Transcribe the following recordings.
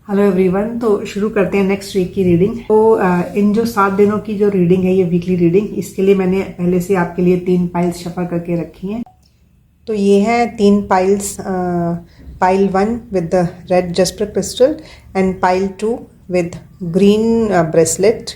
Hello everyone. तो शुरू करते हैं नेक्स्ट वीक की रीडिंग। तो इन जो 7 दिनों की जो रीडिंग है, ये वीकली रीडिंग, इसके लिए मैंने पहले से आपके लिए 3 पाइल्स शफल करके रखी हैं। तो ये हैं 3 piles, pile 1 with the red jasper crystal and pile 2 with green bracelet,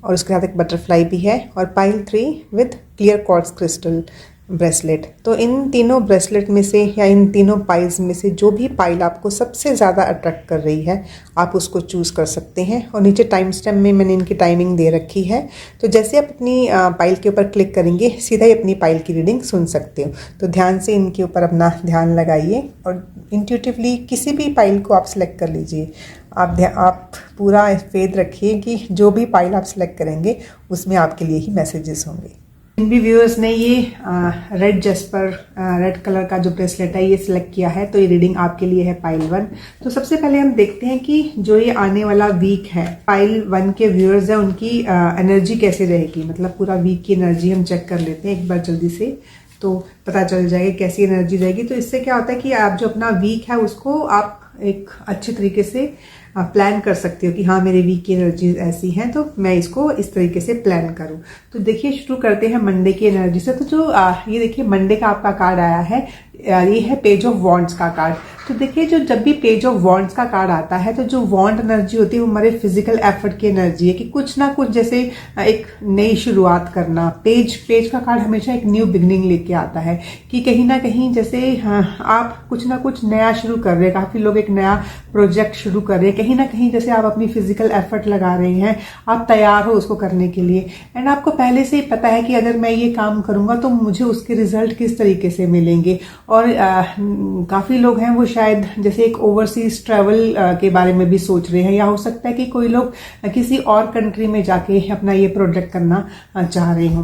और उसके साथ एक बटरफ्लाई भी है, और pile 3 with clear quartz crystal bracelet. तो इन तीनों ब्रेसलेट में से या इन तीनों पाइल्स में से जो भी पाइल आपको सबसे ज़्यादा अट्रैक्ट कर रही है, आप उसको चूज़ कर सकते हैं। और नीचे टाइम स्टैम्प में मैंने इनकी टाइमिंग दे रखी है। तो जैसे आप अपनी पाइल के ऊपर क्लिक करेंगे, सीधा ही अपनी पाइल की रीडिंग सुन सकते हो। तो ध्यान से इनके ऊपर अपना ध्यान लगाइए और इंट्यूटिवली किसी भी पाइल को आप सेलेक्ट कर लीजिए। आप पूरा फेथ रखिए कि जो भी पाइल आप सेलेक्ट करेंगे उसमें आपके लिए ही मैसेजेस होंगे। जिन भी व्यूअर्स ने ये रेड जस्पर रेड कलर का जो ब्रेसलेट है ये सिलेक्ट किया है, तो ये रीडिंग आपके लिए है पाइल 1। तो सबसे पहले हम देखते हैं कि जो ये आने वाला वीक है, पाइल 1 के व्यूअर्स हैं उनकी एनर्जी कैसे रहेगी। मतलब पूरा वीक की एनर्जी हम चेक कर लेते हैं एक बार जल्दी से, तो पता चल जाएगा कैसी एनर्जी रहेगी। तो इससे क्या होता है कि आप जो अपना वीक है उसको आप एक अच्छे तरीके से प्लान कर सकते हो कि हाँ मेरे वीक की एनर्जीज ऐसी हैं, तो मैं इसको इस तरीके से प्लान करूं। तो देखिए शुरू करते हैं मंडे की एनर्जी से। तो जो ये देखिए मंडे का आपका कार्ड आया है, ये है पेज ऑफ वॉन्ड्स का कार्ड। तो देखिए जो जब भी पेज ऑफ वॉन्ड्स का कार्ड आता है, तो जो वॉन्ड एनर्जी होती है वो हमारे फिजिकल एफर्ट की एनर्जी है कि कुछ ना कुछ जैसे एक नई शुरुआत करना। पेज का कार्ड हमेशा एक न्यू बिगनिंग लेके आता है कि कहीं ना कहीं जैसे आप कुछ ना कुछ नया शुरू कर रहे हैं। काफी लोग एक नया प्रोजेक्ट शुरू कर रहे हैं, कहीं ना कहीं जैसे आप अपनी फिजिकल एफर्ट लगा रहे हैं, आप तैयार हो उसको करने के लिए। एंड आपको पहले से ही पता है कि अगर मैं ये काम करूंगा तो मुझे उसके रिजल्ट किस तरीके से मिलेंगे। और काफी लोग हैं वो शायद जैसे एक ओवरसीज ट्रैवल के बारे में भी सोच रहे हैं, या हो सकता है कि कोई लोग किसी और कंट्री में जाके अपना ये प्रोजेक्ट करना चाह रहे हों।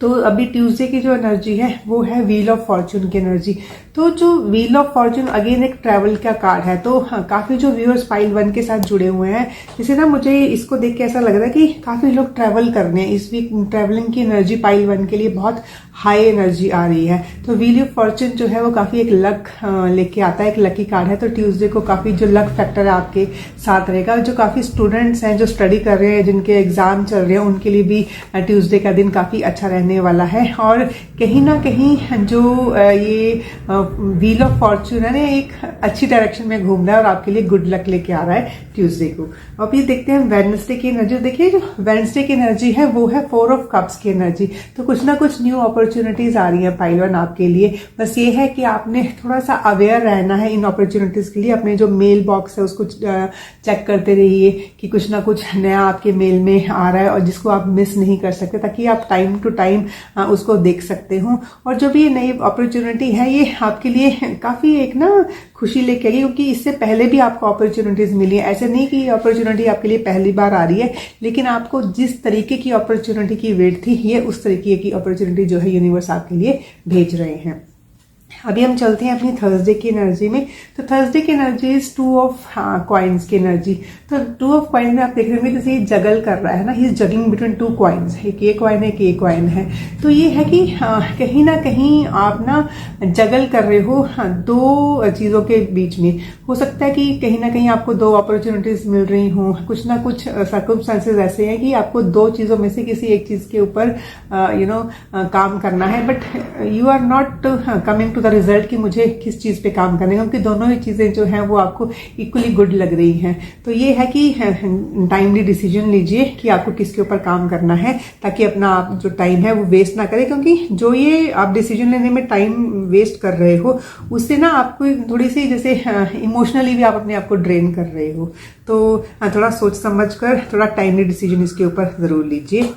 तो अभी ट्यूसडे की जो एनर्जी है वो है व्हील ऑफ फॉर्चून की एनर्जी। तो जो व्हील ऑफ फॉर्चून अगेन एक ट्रैवल का कार्ड है। तो काफी जो व्यूअर्स पाइल 1 के साथ जुड़े हुए हैं, जैसे ना मुझे इसको देख के ऐसा लग रहा है कि काफी लोग ट्रैवल करने हैं इस वीक। ट्रैवलिंग की एनर्जी पाइल 1 के लिए बहुत हाई एनर्जी आ रही है। तो व्हील ऑफ फॉर्चून जो है वो काफी एक लक लेके आता है, एक लकी कार्ड है। तो ट्यूसडे को काफी जो लक फैक्टर है आपके साथ रहेगा। जो काफी स्टूडेंट्स हैं जो स्टडी कर रहे हैं, जिनके एग्जाम चल रहे हैं, उनके लिए भी ट्यूसडे का दिन काफी अच्छा रहने वाला है। और कहीं ना कहीं जो ये व्हील ऑफ फॉर्चून है ना, एक अच्छी डायरेक्शन में घूम रहा है और आपके लिए गुड लक लेके आ रहा है ट्यूसडे को। अब ये देखते हैं वेडनेसडे की एनर्जी। देखिए जो वेडनेसडे की एनर्जी है वो है 4 ऑफ कप्स की एनर्जी। तो कुछ ना कुछ न्यू अपॉर्चुनिटीज आ रही है पाइल 1 आपके लिए। बस ये है कि आपने थोड़ा सा अवेयर रहना है इन अपॉर्चुनिटीज के लिए। अपने जो मेल बॉक्स है उसको चेक करते रहिए कि कुछ ना कुछ नया आपके मेल में आ रहा है और जिसको आप मिस नहीं कर सकते, ताकि आप टाइम टू टाइम उसको देख सकते हो। और जो भी ये नई अपॉर्चुनिटी है ये आपके लिए काफी एक ना खुशी लेके आई, क्योंकि इससे पहले भी आपको अपॉर्चुनिटीज मिली है। ऐसे नहीं कि ये अपॉर्चुनिटी आपके लिए पहली बार आ रही है, लेकिन आपको जिस तरीके की अपॉर्चुनिटी की वेट थी, ये उस तरीके की अपॉर्चुनिटी जो है यूनिवर्स आपके लिए भेज रहे हैं। अभी हम चलते हैं अपनी थर्सडे की एनर्जी में। तो थर्सडे की एनर्जी इज 2 ऑफ कॉइन्स की एनर्जी। तो 2 ऑफ कॉइन्स में आप देख रहे होंगे जैसे ये जगल कर रहा है ना, he is juggling between 2 coins. एक ये कॉइन है, एक ये कॉइन है। तो ये है कि कहीं ना कहीं आप ना जगल कर रहे हो 2 चीजों के बीच में। हो सकता है कि कहीं ना कहीं आपको 2 अपॉर्चुनिटीज मिल रही हो। कुछ ना कुछ सर्कमस्टांसेस ऐसे हैं कि आपको 2 चीजों में से किसी एक चीज के ऊपर काम करना है, but you are not coming to the result कि मुझे किस चीज पे काम करने, क्योंकि दोनों ही चीजें जो हैं वो आपको इक्वली गुड लग रही हैं। तो ये है कि टाइमली डिसीजन लीजिए कि आपको किसके ऊपर काम करना है, ताकि अपना आप जो टाइम है वो वेस्ट ना करें। क्योंकि जो ये आप डिसीजन लेने में टाइम वेस्ट कर रहे हो, उससे ना आपको थोड़ी सी जैसे इमोशनली भी आप अपने आप को ड्रेन कर रहे हो। तो थोड़ा सोच समझ कर थोड़ा टाइमली डिसीजन इसके ऊपर जरूर लीजिए।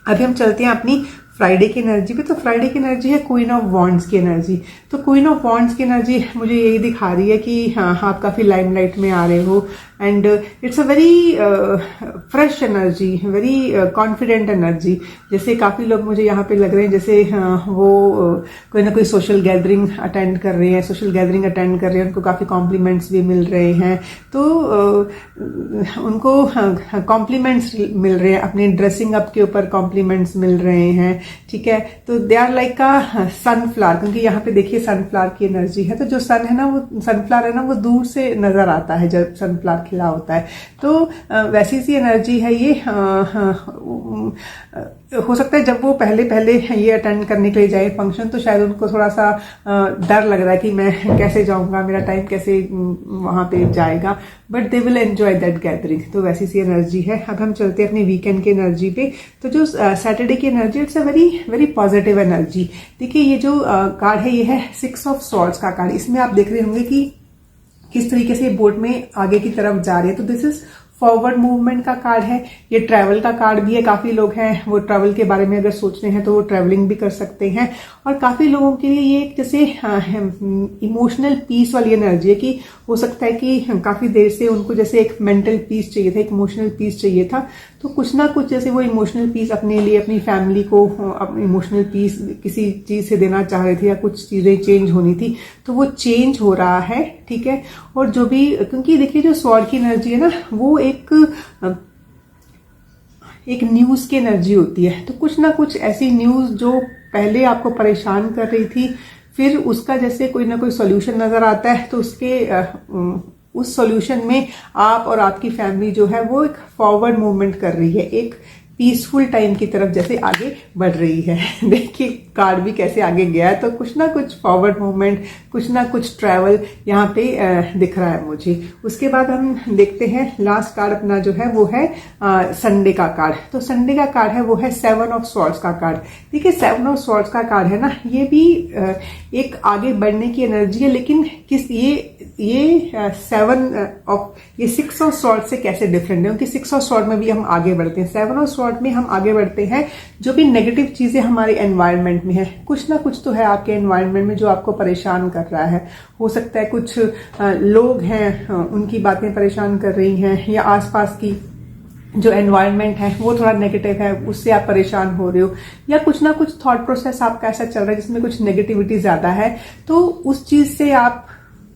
अभी हम चलते हैं अपनी फ्राइडे की एनर्जी पे। तो फ्राइडे की एनर्जी है क्वीन ऑफ वॉन्ड्स की एनर्जी। तो क्वीन ऑफ वॉन्ड्स की एनर्जी मुझे यही दिखा रही है कि हाँ आप काफी लाइमलाइट में आ रहे हो, and it's a very fresh energy, very confident energy. जैसे काफी लोग मुझे यहाँ पे लग रहे हैं जैसे वो कोई ना कोई सोशल गैदरिंग अटेंड कर रहे हैं, उनको काफी कॉम्प्लीमेंट्स भी मिल रहे हैं। तो उनको कॉम्प्लीमेंट्स मिल रहे हैं, अपने ड्रेसिंग अप के ऊपर कॉम्प्लीमेंट्स मिल रहे हैं। ठीक है। तो दे आर लाइक का सनफ्लावर, क्योंकि यहाँ पे देखिए सनफ्लावर की एनर्जी है। तो जो सन है ना, वो सनफ्लावर है ना, वो दूर से नजर आता है जब सनफ्लावर खिला होता है। तो वैसी सी एनर्जी है ये। हो सकता है जब वो पहले पहले ये अटेंड करने के लिए जाए फंक्शन, तो शायद उनको थोड़ा सा डर लग रहा है कि मैं कैसे जाऊंगा, मेरा टाइम कैसे वहां पे जाएगा, but they will enjoy that gathering. तो वैसी सी एनर्जी है। अब हम चलते हैं अपने वीकेंड की एनर्जी पे। तो जो सैटरडे की energy, it's a very very positive energy. देखिए ये जो कार्ड है, ये है 6 ऑफ स्वॉर्ड्स का कार्ड। इसमें आप देख रहे होंगे कि किस तरीके से बोट में आगे की तरफ जा रही है। तो दिस इज फॉरवर्ड मूवमेंट का कार्ड है। ये ट्रैवल का कार्ड भी है। काफी लोग हैं वो ट्रैवल के बारे में अगर सोच रहे हैं तो वो ट्रैवलिंग भी कर सकते हैं। और काफी लोगों के लिए ये एक जैसे इमोशनल पीस वाली एनर्जी है कि हो सकता है कि काफी देर से उनको जैसे एक मेंटल पीस चाहिए था, एक इमोशनल पीस चाहिए था। तो कुछ ना कुछ जैसे वो इमोशनल पीस अपने लिए, अपनी फैमिली को इमोशनल पीस किसी चीज से देना चाह रहे थे, या कुछ चीजें चेंज होनी थी, तो वो चेंज हो रहा है। ठीक है। और जो भी, क्योंकि देखिए जो स्वॉर्ड की एनर्जी है ना, वो एक न्यूज की एनर्जी होती है। तो कुछ ना कुछ ऐसी न्यूज जो पहले आपको परेशान कर रही थी, फिर उसका जैसे कोई ना कोई सॉल्यूशन नजर आता है, तो उस सॉल्यूशन में आप और आपकी फैमिली जो है वो एक फॉरवर्ड मूवमेंट कर रही है, एक पीसफुल टाइम की तरफ जैसे आगे बढ़ रही है। देखिए कार्ड भी कैसे आगे गया है। तो कुछ ना कुछ फॉरवर्ड मूवमेंट, कुछ ना कुछ ट्रैवल यहाँ पे दिख रहा है मुझे। उसके बाद हम देखते हैं लास्ट कार्ड अपना जो है वो है संडे का कार्ड। तो संडे का कार्ड है वो है 7 ऑफ स्वॉर्ड्स का कार्ड। देखिए 7 ऑफ स्वॉर्ड्स का कार्ड है ना, ये भी एक आगे बढ़ने की एनर्जी है। लेकिन ये 6 ऑफ स्वॉर्ड से कैसे डिफरेंट है, क्योंकि 6 ऑफ स्वॉर्ड में भी हम आगे बढ़ते हैं, 7 ऑफ स्वॉर्ड में हम आगे बढ़ते हैं। जो भी नेगेटिव चीजें हमारे एनवायरनमेंट में है, कुछ ना कुछ तो है आपके एनवायरनमेंट में जो आपको परेशान कर रहा है। हो सकता है कुछ लोग हैं, उनकी बातें परेशान कर रही हैं, या आसपास की जो एनवायरनमेंट है वो थोड़ा नेगेटिव है, उससे आप परेशान हो रहे हो, या कुछ ना कुछ थॉट प्रोसेस आपका ऐसा चल रहा है जिसमें कुछ नेगेटिविटी ज्यादा है, तो उस चीज से आप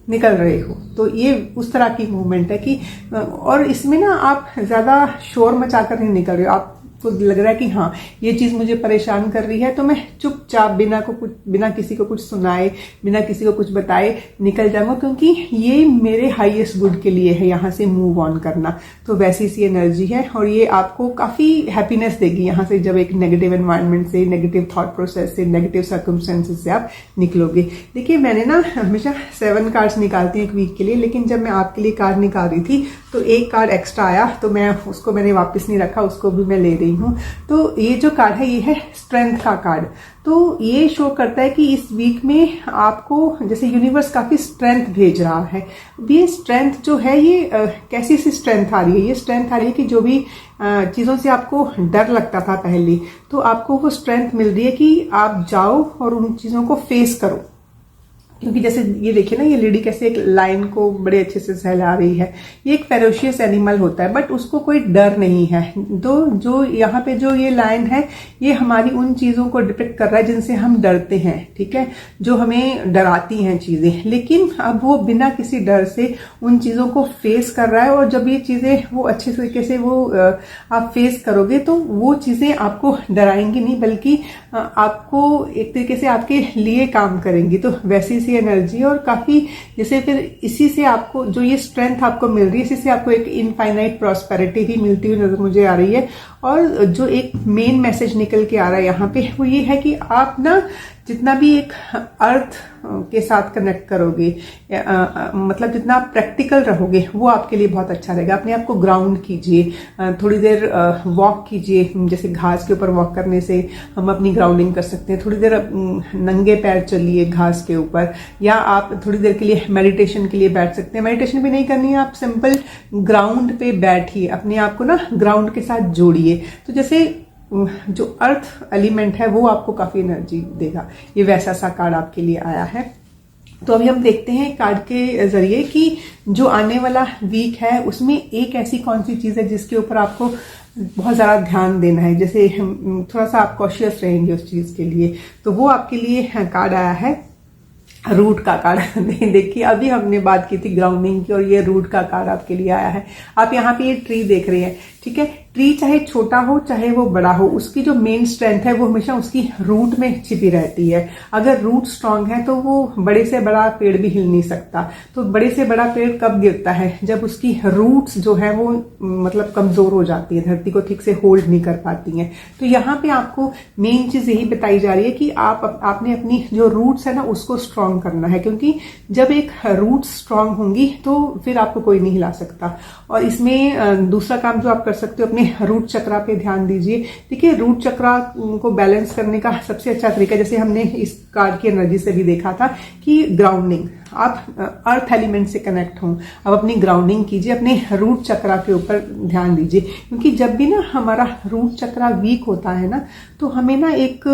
निकल रहे हो। तो ये उस तरह की मूवमेंट है कि, और इसमें ना आप ज्यादा शोर मचाकर नहीं निकल रहे हो। आपको लग रहा है कि हाँ ये चीज मुझे परेशान कर रही है, तो मैं चुपचाप बिना किसी को कुछ सुनाए, बिना किसी को कुछ बताए निकल जाऊंगा, क्योंकि ये मेरे हाईएस्ट गुड के लिए है, यहाँ से मूव ऑन करना। तो वैसी सी एनर्जी है, और ये आपको काफी हैप्पीनेस देगी यहाँ से, जब एक नेगेटिव एनवायरनमेंट से, नेगेटिव थॉट प्रोसेस से, नेगेटिव सर्कमस्टेंसेस से आप निकलोगे। देखिए मैंने ना हमेशा 7 कार्ड्स निकालती हूँ एक वीक के लिए, लेकिन जब मैं आपके लिए कार्ड निकाल रही थी तो एक कार्ड एक्स्ट्रा आया, तो मैंने वापस नहीं रखा, उसको भी मैं ले रही हूँ। तो ये जो कार्ड है ये है स्ट्रेंथ का कार्ड। तो ये शो करता है कि इस वीक में आपको जैसे यूनिवर्स काफी स्ट्रेंथ भेज रहा है। ये स्ट्रेंथ जो है ये कैसी सी स्ट्रेंथ आ रही है, ये स्ट्रेंथ आ रही है कि जो भी चीजों से आपको डर लगता था पहले, तो आपको वो स्ट्रेंथ मिल रही है कि आप जाओ और उन चीजों को फेस करो। क्योंकि जैसे ये देखिए ना, ये लेडी कैसे एक लाइन को बड़े अच्छे से सहला रही है। ये एक फेरोशियस एनिमल होता है, बट उसको कोई डर नहीं है। तो जो यहाँ पे जो ये लाइन है, ये हमारी उन चीजों को डिपिक्ट कर रहा है जिनसे हम डरते हैं, ठीक है, जो हमें डराती हैं चीजें। लेकिन अब वो बिना किसी डर से उन चीजों को फेस कर रहा है, और जब ये चीजें वो अच्छे तरीके से वो आप फेस करोगे, तो वो चीजें आपको डराएंगी नहीं, बल्कि आपको एक तरीके से आपके लिए काम करेंगी। तो वैसी सी एनर्जी, और काफी जैसे फिर इसी से आपको जो ये स्ट्रेंथ आपको मिल रही है, इसी से आपको एक इनफाइनाइट प्रॉस्पेरिटी भी मिलती हुई नजर मुझे आ रही है। और जो एक मेन मैसेज निकल के आ रहा है यहाँ पे, वो ये है कि आप ना जितना भी एक अर्थ के साथ कनेक्ट करोगे, मतलब जितना आप प्रैक्टिकल रहोगे, वो आपके लिए बहुत अच्छा रहेगा। अपने आप को ग्राउंड कीजिए, थोड़ी देर वॉक कीजिए। जैसे घास के ऊपर वॉक करने से हम अपनी ग्राउंडिंग कर सकते हैं। थोड़ी देर नंगे पैर चलिए घास के ऊपर, या आप थोड़ी देर के लिए मेडिटेशन के लिए बैठ सकते हैं। मेडिटेशन भी नहीं करनी है, आप सिंपल ग्राउंड पे बैठिए, अपने आप को ना ग्राउंड के साथ जोड़िए। तो जैसे जो अर्थ एलिमेंट है वो आपको काफी एनर्जी देगा। ये वैसा सा कार्ड आपके लिए आया है। तो अभी हम देखते हैं कार्ड के जरिए कि जो आने वाला वीक है उसमें एक ऐसी कौन सी चीज है जिसके ऊपर आपको बहुत ज्यादा ध्यान देना है, जैसे थोड़ा सा आप कॉशियस रहेंगे उस चीज के लिए। तो वो आपके लिए कार्ड आया है रूट का कार्ड। देखिए अभी हमने बात की थी ग्राउंडिंग की, और ये रूट का कार्ड आपके लिए आया है। आप यहाँ पे ये ट्री देख रहे हैं, ठीक है। ट्री चाहे छोटा हो चाहे वो बड़ा हो, उसकी जो मेन स्ट्रेंथ है वो हमेशा उसकी रूट में छिपी रहती है। अगर रूट स्ट्रांग है तो वो बड़े से बड़ा पेड़ भी हिल नहीं सकता। तो बड़े से बड़ा पेड़ कब गिरता है? जब उसकी रूट्स जो है वो मतलब कमजोर हो जाती है, धरती को ठीक से होल्ड नहीं कर पाती हैं। तो यहाँ पे आपको मेन चीज यही बताई जा रही है कि आपने अपनी जो रूट्स है ना उसको स्ट्रांग करना है, क्योंकि जब एक रूट स्ट्रांग होंगी तो फिर आपको कोई नहीं हिला सकता। और इसमें दूसरा काम जो आप कर सकते हो, अपने रूट चक्रा पे ध्यान दीजिए। देखिए, रूट चक्रा को बैलेंस करने का सबसे अच्छा तरीका, जैसे हमने इस कार्ड की एनर्जी से भी देखा था, कि ग्राउंडिंग। आप अर्थ एलिमेंट से कनेक्ट हों, अब अपनी ग्राउंडिंग कीजिए, अपने रूट चक्रा के ऊपर ध्यान दीजिए। क्योंकि जब भी ना हमारा रूट चक्रा वीक होता है ना, तो हमें ना एक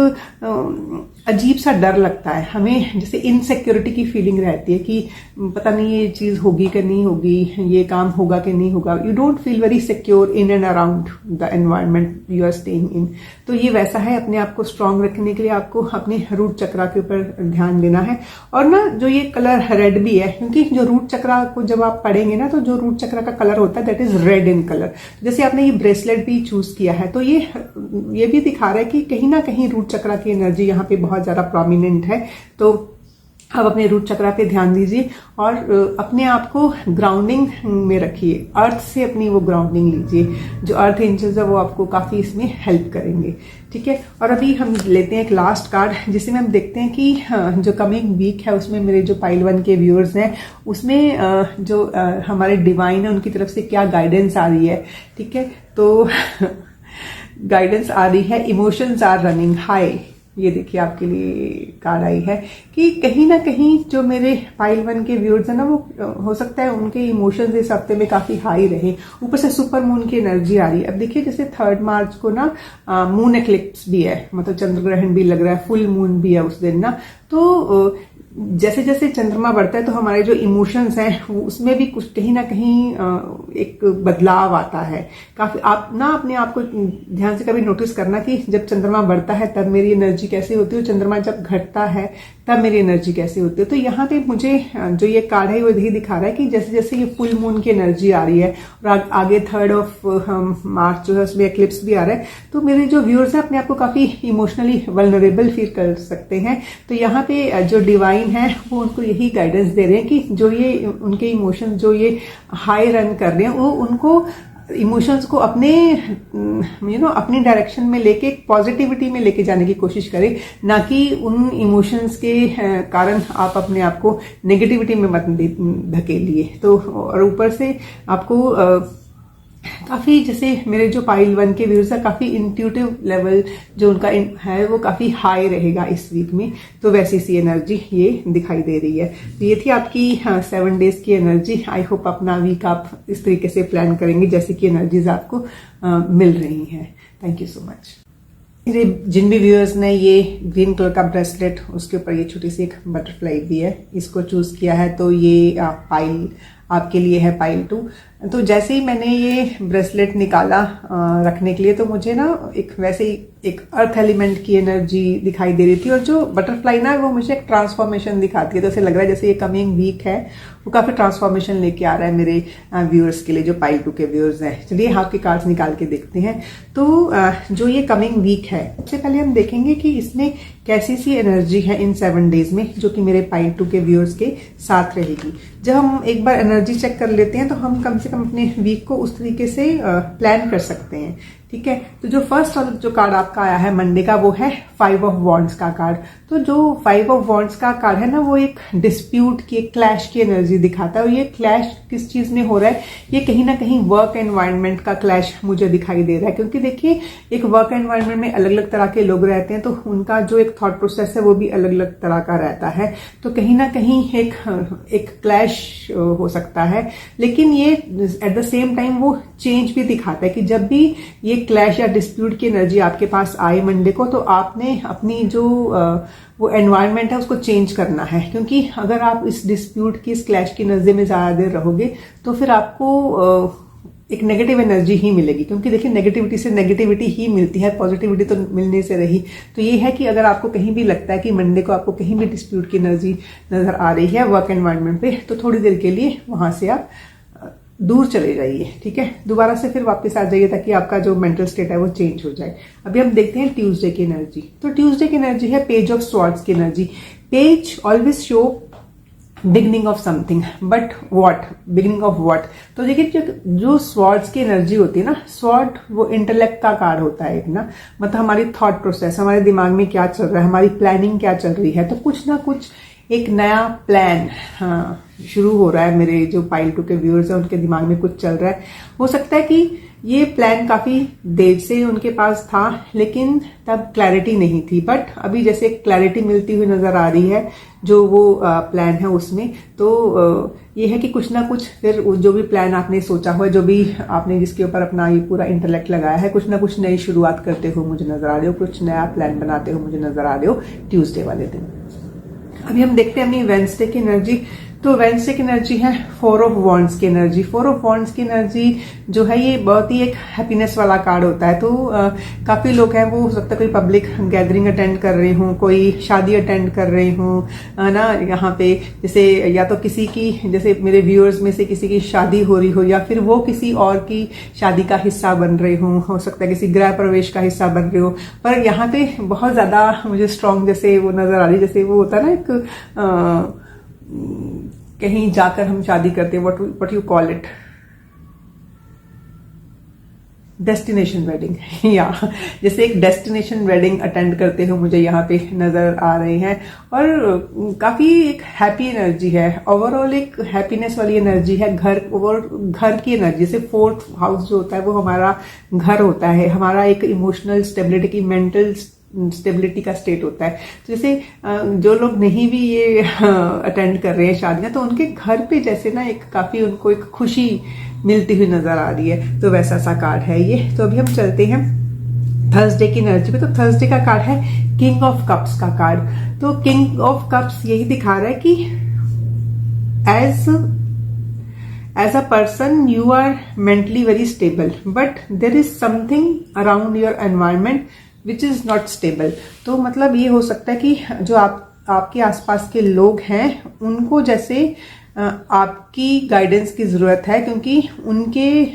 अजीब सा डर लगता है, हमें जैसे इनसिक्योरिटी की फीलिंग रहती है कि पता नहीं ये चीज होगी कि नहीं होगी, ये काम होगा कि नहीं होगा। You don't feel very secure in and around the environment you are staying in. तो ये वैसा है, अपने आप को स्ट्रांग रखने के लिए आपको अपने रूट चक्रा के ऊपर ध्यान देना है। और ना जो ये कलर रेड भी है, क्योंकि जो रूट चक्रा को जब आप पढ़ेंगे ना, तो जो रूट चक्रा का कलर होता है that is red in colour. जैसे आपने ये ब्रेसलेट भी चूज किया है, तो ये भी दिखा रहा है कि कहीं ना कहीं रूट चक्रा की एनर्जी यहाँ पे बहुत ज्यादा प्रोमिनेंट है। तो आप अपने रूट चक्रा पे ध्यान दीजिए और अपने आप को ग्राउंडिंग में रखिए, अर्थ से अपनी वो ग्राउंडिंग लीजिए। जो अर्थ एंजल्स है वो आपको काफी इसमें हेल्प करेंगे, ठीक है। और अभी हम लेते हैं एक लास्ट कार्ड, जिसमें हम देखते हैं कि जो कमिंग वीक है उसमें मेरे जो पाइल 1 के व्यूअर्स हैं उसमें जो हमारे डिवाइन है उनकी तरफ से क्या गाइडेंस आ रही है, ठीक है। तो गाइडेंस आ रही है, इमोशंस आर रनिंग हाई। ये देखिए आपके लिए कार्ड आई है कि कहीं ना कहीं जो मेरे पाइल 1 के व्यूअर्स है ना, वो हो सकता है उनके इमोशंस इस हफ्ते में काफी हाई रहे। ऊपर से सुपर मून की एनर्जी आ रही है। अब देखिए, जैसे 3 मार्च को ना मून एक्लिप्स भी है, मतलब चंद्र ग्रहण भी लग रहा है, फुल मून भी है उस दिन ना। तो जैसे जैसे चंद्रमा बढ़ता है तो हमारे जो इमोशंस हैं उसमें भी कुछ कहीं ना कहीं एक बदलाव आता है। काफी आप ना अपने आप को ध्यान से कभी नोटिस करना कि जब चंद्रमा बढ़ता है तब मेरी एनर्जी कैसी होती है, चंद्रमा जब घटता है तब मेरी एनर्जी कैसी होती है। तो यहाँ पे मुझे जो ये कार्ड है वो यही दिखा रहा है कि जैसे जैसे ये फुल मून की एनर्जी आ रही है और आगे 3 मार्च जो है उसमें एक्लिप्स भी आ रहा है, तो मेरे जो व्यूअर्स हैं अपने आप को काफी इमोशनली वल्नरेबल फील कर सकते हैं। तो यहाँ पे जो डिवाइन है वो उनको यही गाइडेंस दे रहे हैं कि जो ये उनके इमोशंस जो ये हाई रन कर रहे हैं, वो उनको इमोशंस को अपने अपनी डायरेक्शन में लेके पॉजिटिविटी में लेके जाने की कोशिश करें, ना कि उन इमोशंस के कारण आप अपने आप को नेगेटिविटी में मत धकेलिए। तो और ऊपर से आपको काफी, जैसे मेरे जो पाइल 1 के व्यूज है, काफी इंट्यूटिव लेवल जो उनका है वो काफी हाई रहेगा इस वीक में। तो वैसी सी एनर्जी ये दिखाई दे रही है। तो ये थी आपकी 7 डेज की एनर्जी। आई होप अपना वीक आप इस तरीके से प्लान करेंगे जैसे कि एनर्जीज आपको मिल रही हैं। Thank you so much. मेरे जिन भी व्यूअर्स ने ये ग्रीन कलर का ब्रेसलेट, उसके ऊपर ये छोटी सी एक बटरफ्लाई भी है, इसको चूज किया है, तो ये पाइल आपके लिए है, पाइल 2। तो जैसे ही मैंने ये ब्रेसलेट निकाला रखने के लिए, तो मुझे ना एक वैसे ही एक अर्थ एलिमेंट की एनर्जी दिखाई दे रही थी। और जो बटरफ्लाई ना वो मुझे एक ट्रांसफॉर्मेशन दिखाती है। तो ऐसे लग रहा है जैसे ये कमिंग वीक है वो काफी ट्रांसफॉर्मेशन लेके आ रहा है मेरे व्यूअर्स के लिए, जो पाइल 2 के व्यूअर्स हैं। चलिए हाथ के कार्ड्स निकाल के देखते हैं। तो जो ये कमिंग वीक है, सबसे पहले हम देखेंगे कि इसमें कैसी सी एनर्जी है इन 7 डेज में, जो कि मेरे पाइल 2 के व्यूअर्स के साथ रहेगी। जब हम एक बार एनर्जी चेक कर लेते हैं तो हम कम से कम अपने वीक को उस तरीके से प्लान कर सकते हैं, ठीक है। तो जो फर्स्ट वाला जो कार्ड आपका आया है मंडे का, वो है 5 ऑफ वॉन्ड्स का कार्ड। तो जो 5 ऑफ वॉन्ड्स का कार्ड है ना, वो एक डिस्प्यूट की, एक क्लैश की एनर्जी दिखाता है। और ये क्लैश किस चीज में हो रहा है? ये कहीं ना कहीं वर्क एनवायरनमेंट का क्लैश मुझे दिखाई दे रहा है। क्योंकि देखिए, एक वर्क एनवायरनमेंट में अलग अलग तरह के लोग रहते हैं, तो उनका जो एक थॉट प्रोसेस है वो भी अलग अलग तरह का रहता है। तो कहीं ना कहीं एक क्लैश हो सकता है। लेकिन ये एट द सेम टाइम वो चेंज भी दिखाता है कि जब भी ये क्लैश या डिस्प्यूट की एनर्जी आपके पास आए मंडे को, तो आपने अपनी जो वो एनवायरनमेंट है उसको चेंज करना है। क्योंकि अगर आप इस डिस्प्यूट की, इस क्लैश की एनर्जी में ज्यादा देर रहोगे तो फिर आपको एक नेगेटिव एनर्जी ही मिलेगी। क्योंकि देखिए, नेगेटिविटी से नेगेटिविटी ही मिलती है, पॉजिटिविटी तो मिलने से रही। तो ये है कि अगर आपको कहीं भी लगता है कि मंडे को आपको कहीं भी डिस्प्यूट की एनर्जी नजर आ रही है वर्क एनवायरनमेंट पे, तो थोड़ी देर के लिए वहां से आप दूर चले जाइए, ठीक है, दोबारा से फिर वापस आ जाइए ताकि आपका जो मेंटल स्टेट है वो चेंज हो जाए। अभी हम देखते हैं ट्यूसडे की एनर्जी। तो ट्यूसडे की एनर्जी है पेज ऑफ स्वॉर्ड्स की energy. Page always show beginning of something, but what, beginning of what. तो देखिए जो स्वॉर्ड्स की एनर्जी होती है ना, स्वॉर्ड वो इंटेलेक्ट का कार्ड होता है एक ना, मतलब हमारी थॉट प्रोसेस, हमारे दिमाग में क्या चल रहा है, हमारी प्लानिंग क्या चल रही है। तो कुछ ना कुछ एक नया प्लान शुरू हो रहा है। मेरे जो पाइल 2 के व्यूअर्स हैं उनके दिमाग में कुछ चल रहा है। हो सकता है कि ये प्लान काफी देर से उनके पास था लेकिन तब क्लैरिटी नहीं थी, बट अभी जैसे क्लैरिटी मिलती हुई नजर आ रही है जो वो प्लान है उसमें। तो ये है कि कुछ ना कुछ फिर जो भी प्लान आपने सोचा हुआ है, जो भी आपने जिसके ऊपर अपना ये पूरा इंटेलेक्ट लगाया है, कुछ ना कुछ नई शुरुआत करते हो मुझे नजर आ रहे हो, कुछ नया प्लान बनाते हो मुझे नजर आ रहे हो ट्यूसडे वाले दिन। अभी हम देखते हैं अपनी वेडनेसडे की एनर्जी। तो वेडनेसडे की एनर्जी है 4 ऑफ वॉन्ड्स की एनर्जी। 4 ऑफ वॉन्ड्स की एनर्जी जो है ये बहुत ही एक हैप्पीनेस वाला कार्ड होता है। तो काफी लोग हैं, वो हो सकता है कोई पब्लिक गैदरिंग अटेंड कर रहे हों, कोई शादी अटेंड कर रहे हों ना, यहाँ पे जैसे या तो किसी की, जैसे मेरे व्यूअर्स में से किसी की शादी हो रही हो या फिर वो किसी और की शादी का हिस्सा बन रहे हों, हो सकता है किसी गृह प्रवेश का हिस्सा बन रहे हो। पर यहाँ पे बहुत ज्यादा मुझे स्ट्रांग जैसे वो नजर आ रही, जैसे वो होता है ना एक कहीं जाकर हम शादी करते हैं, what you call it, destination wedding या जैसे एक डेस्टिनेशन वेडिंग अटेंड करते हो मुझे यहाँ पे नजर आ रहे हैं। और काफी एक हैप्पी एनर्जी है, ओवरऑल एक हैप्पीनेस वाली एनर्जी है। घर की एनर्जी, जैसे 4th हाउस जो होता है वो हमारा घर होता है, हमारा एक इमोशनल स्टेबिलिटी की, मेंटल स्टेबिलिटी का स्टेट होता है। तो जैसे जो लोग नहीं भी ये अटेंड कर रहे हैं शादियां, तो उनके घर पे जैसे ना एक काफी उनको एक खुशी मिलती हुई नजर आ रही है। तो वैसा सा कार्ड है ये। तो अभी हम चलते हैं थर्सडे की एनर्जी पे। तो थर्सडे का कार्ड है किंग ऑफ कप्स का कार्ड। तो किंग ऑफ कप्स यही दिखा रहा है कि as a person you are mentally very stable, but there is something around your environment which is not stable। तो मतलब ये हो सकता है कि जो आपके आसपास के लोग हैं उनको जैसे आपकी गाइडेंस की जरूरत है, क्योंकि उनके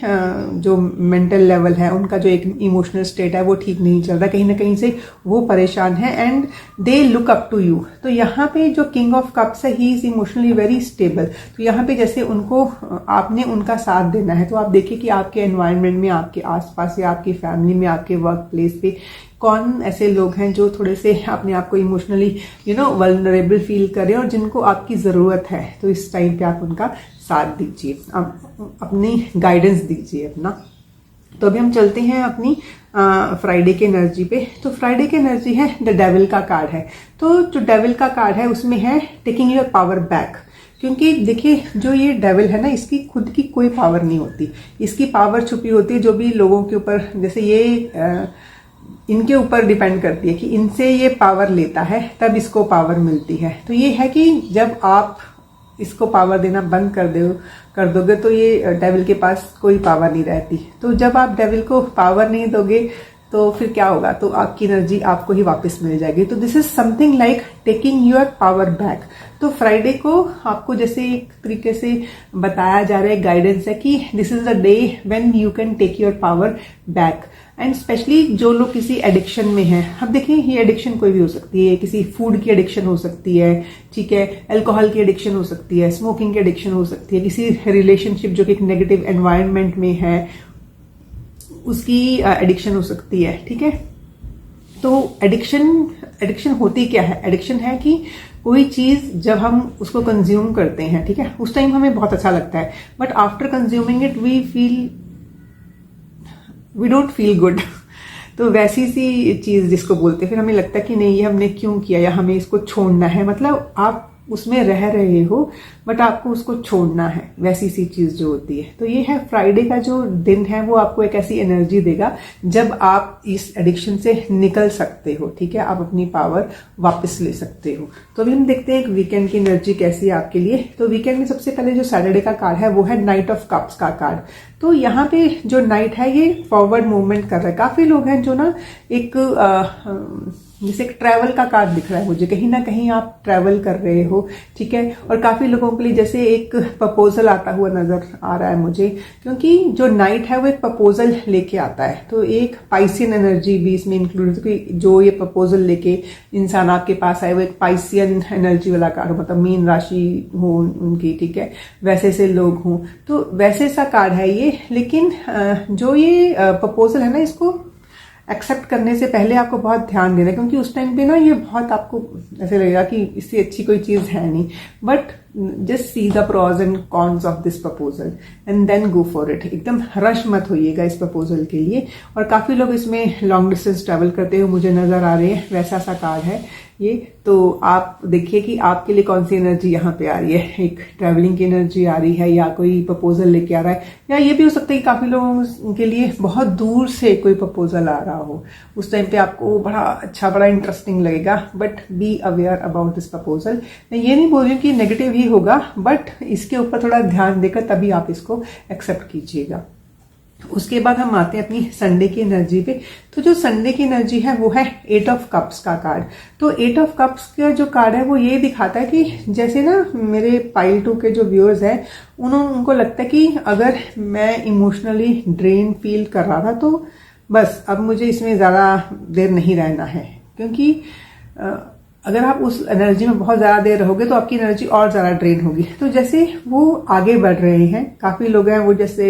जो मेंटल लेवल है, उनका जो एक इमोशनल स्टेट है वो ठीक नहीं चल रहा, कहीं ना कहीं से वो परेशान है and they look up to you. तो यहाँ पे जो किंग ऑफ कप्स है, he is emotionally very stable. तो यहाँ पे जैसे उनको आपने उनका साथ देना है। तो आप देखिए कि आपके एनवायरनमेंट में, आपके आसपास या आपकी फैमिली में, आपके वर्क प्लेस पे कौन ऐसे लोग हैं जो थोड़े से अपने आप को इमोशनली वल्नरेबल फील कर रहे हैं और जिनको आपकी जरूरत है। तो इस टाइम पे आप उनका साथ दीजिए, अपनी गाइडेंस दीजिए अपना। तो अभी हम चलते हैं अपनी फ्राइडे की एनर्जी पे। तो फ्राइडे की एनर्जी है द डेविल का कार्ड है। तो जो डेविल का कार्ड है उसमें है टेकिंग योर पावर बैक। क्योंकि देखिए जो ये डेविल है ना, इसकी खुद की कोई पावर नहीं होती, इसकी पावर छुपी होती है जो भी लोगों के ऊपर, जैसे ये इनके ऊपर डिपेंड करती है कि इनसे ये पावर लेता है तब इसको पावर मिलती है। तो ये है कि जब आप इसको पावर देना बंद कर दोगे तो ये डेविल के पास कोई पावर नहीं रहती। तो जब आप डेविल को पावर नहीं दोगे तो फिर क्या होगा, तो आपकी एनर्जी आपको ही वापस मिल जाएगी। तो this is something like taking your power back. तो फ्राइडे को आपको जैसे एक तरीके से बताया जा रहा है, गाइडेंस है कि this is the day when you can take your power back. And specially जो लोग किसी एडिक्शन में हैं, अब देखिए ये एडिक्शन कोई भी हो सकती है, किसी फूड की एडिक्शन हो सकती है, ठीक है, अल्कोहल की एडिक्शन हो सकती है, स्मोकिंग की एडिक्शन हो सकती है, किसी रिलेशनशिप जो कि एक नेगेटिव एनवायरनमेंट में है उसकी एडिक्शन हो सकती है, ठीक है। तो एडिक्शन होती क्या है? एडिक्शन है कि कोई चीज जब हम उसको कंज्यूम करते हैं, ठीक है, उस टाइम हमें बहुत अच्छा लगता है, but after consuming it we don't feel good. तो वैसी सी चीज जिसको बोलते हैं, फिर हमें लगता है कि नहीं ये हमने क्यों किया या हमें इसको छोड़ना है। मतलब आप उसमें रह रहे हो बट आपको उसको छोड़ना है, वैसी सी चीज जो होती है। तो ये है फ्राइडे का जो दिन है, वो आपको एक ऐसी एनर्जी देगा जब आप इस एडिक्शन से निकल सकते हो, ठीक है, आप अपनी पावर वापस ले सकते हो। तो अभी हम देखते हैं एक वीकेंड की एनर्जी कैसी है आपके लिए। तो वीकेंड में सबसे पहले जो सैटरडे का कार्ड है वो है नाइट ऑफ कप्स का कार्ड। तो यहाँ पे जो नाइट है ये फॉरवर्ड मूवमेंट कर रहा है। काफी लोग हैं जो ना एक जैसे एक ट्रैवल का कार्ड दिख रहा है मुझे, कहीं ना कहीं आप ट्रैवल कर रहे हो, ठीक है। और काफी लोगों के लिए जैसे एक प्रपोजल आता हुआ नजर आ रहा है मुझे, क्योंकि जो नाइट है वो एक प्रपोजल लेके आता है। तो एक पाइसियन एनर्जी भी इसमें इंक्लूड है कि जो ये प्रपोजल लेके इंसान आपके पास आए वो एक पाइसियन एनर्जी वाला कार्ड हो, मतलब मीन राशि हो उनकी, ठीक है, वैसे से लोग हों, तो वैसे सा कार्ड है ये। लेकिन जो ये प्रपोजल है ना, इसको एक्सेप्ट करने से पहले आपको बहुत ध्यान देना है, क्योंकि उस टाइम पे ना ये बहुत आपको ऐसे लगेगा कि इससे अच्छी कोई चीज है नहीं, but just see the pros and cons of this proposal and then go for it. एकदम रश मत होइएगा इस प्रपोजल के लिए। और काफी लोग इसमें लॉन्ग डिस्टेंस ट्रैवल करते हुए मुझे नजर आ रहे हैं, वैसा सा कार्ड है ये। तो आप देखिए कि आपके लिए कौन सी एनर्जी यहाँ पे आ रही है, एक ट्रैवलिंग की एनर्जी आ रही है या कोई प्रपोजल लेके आ रहा है, या ये भी हो सकता है कि काफी लोगों के लिए बहुत दूर से कोई प्रपोजल आ रहा हो। उस टाइम पे आपको बड़ा अच्छा, बड़ा इंटरेस्टिंग लगेगा, but B aware about this proposal. मैं ये नहीं बोल रही हूँ कि नेगेटिव ही होगा, बट इसके ऊपर थोड़ा ध्यान देकर तभी आप इसको एक्सेप्ट कीजिएगा। उसके बाद हम आते हैं अपनी संडे की एनर्जी पे। तो जो संडे की एनर्जी है वो है 8 ऑफ कप्स का कार्ड। तो 8 ऑफ कप्स का जो कार्ड है वो ये दिखाता है कि जैसे ना मेरे पाइल 2 के जो व्यूअर्स हैं उनको लगता है कि अगर मैं इमोशनली ड्रेन फील कर रहा था तो बस अब मुझे इसमें ज्यादा देर नहीं रहना है, क्योंकि अगर आप उस एनर्जी में बहुत ज्यादा देर रहोगे तो आपकी एनर्जी और ज्यादा ड्रेन होगी। तो जैसे वो आगे बढ़ रहे हैं, काफी लोग हैं वो जैसे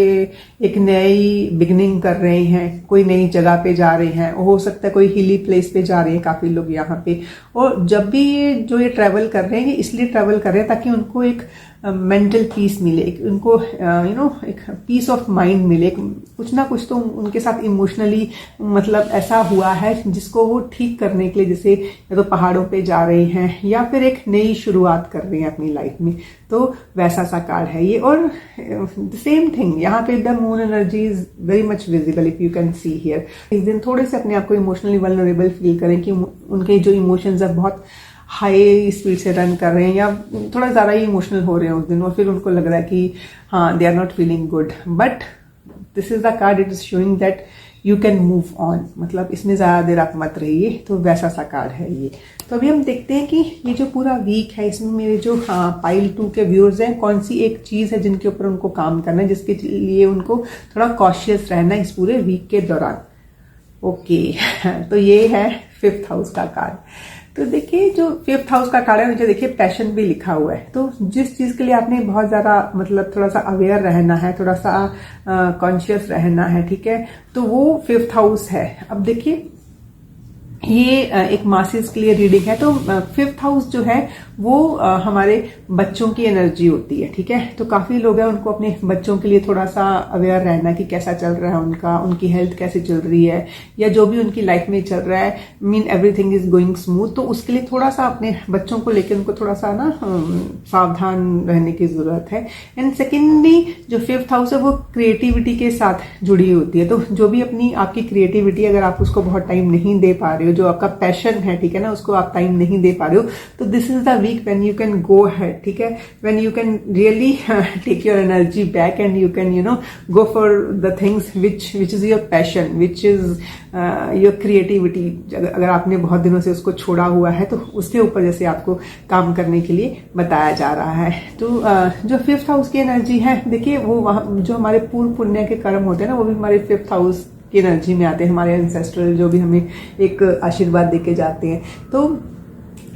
एक नई बिगनिंग कर रहे हैं, कोई नई जगह पे जा रहे हैं, हो सकता है कोई हिली प्लेस पे जा रहे हैं काफी लोग यहाँ पे। और जब भी ये ट्रैवल कर रहे हैं, ये इसलिए ट्रैवल कर रहे हैं ताकि उनको एक मेंटल पीस मिले, उनको एक पीस ऑफ माइंड मिले, कुछ ना कुछ तो उनके साथ इमोशनली मतलब ऐसा हुआ है जिसको वो ठीक करने के लिए, जैसे या तो पहाड़ों पे जा रहे हैं या फिर एक नई शुरुआत कर रहे हैं अपनी लाइफ में। तो वैसा सा कार्ड है ये। और सेम थिंग यहाँ पे the moon energy is very much visible if you can see here. इस दिन थोड़े से अपने आप को इमोशनली वल्नरेबल फील करें कि उनके जो इमोशंस है बहुत हाई स्पीड से रन कर रहे हैं या थोड़ा ज्यादा ही इमोशनल हो रहे हैं उस दिन, और फिर उनको लग रहा है कि हाँ they are not feeling good, but this is the card, it is showing that you can move on, मतलब इसमें ज्यादा देर आप मत रहिए। तो वैसा सा कार्ड है ये। तो अभी हम देखते हैं कि ये जो पूरा वीक है इसमें मेरे जो पाइल 2 के व्यूअर्स हैं कौन सी एक चीज है जिनके ऊपर उनको काम करना है, जिसके लिए उनको थोड़ा कॉशियस रहना है इस पूरे वीक के दौरान। ओके तो ये है 5th हाउस का कार्ड। तो देखिए जो 5th हाउस का कार्ड है, मुझे देखिए पैशन भी लिखा हुआ है। तो जिस चीज के लिए आपने बहुत ज्यादा मतलब थोड़ा सा अवेयर रहना है, थोड़ा सा कॉन्शियस रहना है, ठीक है, तो वो 5th हाउस है। अब देखिए ये एक मासेस के लिए रीडिंग है। तो 5th हाउस जो है वो हमारे बच्चों की एनर्जी होती है, ठीक है। तो काफी लोग हैं उनको अपने बच्चों के लिए थोड़ा सा अवेयर रहना है कि कैसा चल रहा है उनका, उनकी हेल्थ कैसे चल रही है, या जो भी उनकी लाइफ में चल रहा है, एवरीथिंग इज गोइंग स्मूथ। तो उसके लिए थोड़ा सा अपने बच्चों को लेकर उनको थोड़ा सा ना सावधान रहने की जरूरत है। एंड सेकेंडली जो 5th हाउस है वो क्रिएटिविटी के साथ जुड़ी होती है। तो जो भी अपनी आपकी क्रिएटिविटी, अगर आप उसको बहुत टाइम नहीं दे पा रहे हो, जो आपका पैशन है, ठीक है ना, उसको आप टाइम नहीं दे पा रहे हो, तो this is the week when you can go ahead, ठीक है, when you can really take your energy back and you can go for the things which is your passion, which is your creativity. अगर आपने बहुत दिनों से उसको छोड़ा हुआ है तो उसके ऊपर जैसे आपको काम करने के लिए बताया जा रहा है। तो जो 5th हाउस की एनर्जी है, देखिए वो वहां जो हमारे पूर्व पुण्य के कर्म होते हैं ना, वो भी हमारे 5th हाउस की एनर्जी में आते हैं। हमारे एंसेस्ट्रल जो भी हमें एक आशीर्वाद देके जाते हैं। तो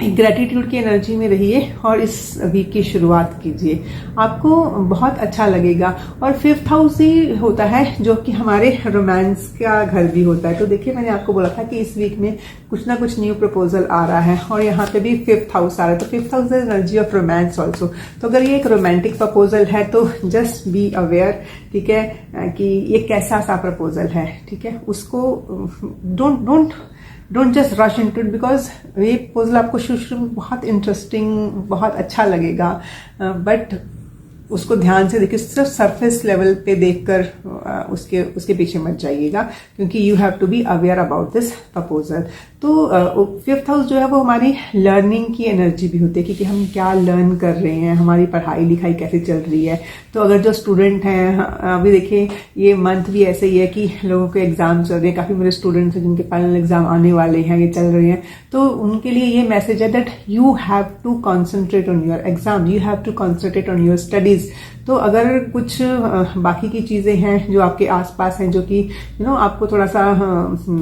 ग्रेटिट्यूड की एनर्जी में रहिए और इस वीक की शुरुआत कीजिए, आपको बहुत अच्छा लगेगा। और 5th हाउस ही होता है जो कि हमारे रोमांस का घर भी होता है। तो देखिए मैंने आपको बोला था कि इस वीक में कुछ ना कुछ न्यू प्रपोजल आ रहा है, और यहाँ पे भी 5th हाउस आ रहा है। तो 5th house is energy of romance also. तो अगर ये एक रोमांटिक प्रपोजल है तो जस्ट बी अवेयर, ठीक है, कि ये कैसा सा प्रपोजल है, ठीक है। उसको don't just rush into it, because ये प्रपोजल आपको शुरू में बहुत इंटरेस्टिंग, बहुत अच्छा लगेगा, बट उसको ध्यान से देखिए, सिर्फ सरफेस लेवल पे देखकर उसके पीछे मत जाइएगा, क्योंकि you have to be aware about this proposal. तो फिफ्थ हाउस जो है वो हमारी लर्निंग की एनर्जी भी होती है कि हम क्या लर्न कर रहे हैं, हमारी पढ़ाई लिखाई कैसे चल रही है। तो अगर जो स्टूडेंट हैं, अभी देखिए ये मंथ भी ऐसे ही है कि लोगों के एग्जाम चल रहे हैं, काफी मेरे स्टूडेंट्स हैं जिनके फाइनल एग्जाम आने वाले हैं, ये चल रहे हैं, तो उनके लिए ये मैसेज है that you have to concentrate on your exam, you have to concentrate on your studies. तो अगर कुछ बाकी की चीजें हैं जो आपके आसपास हैं, जो कि आपको थोड़ा सा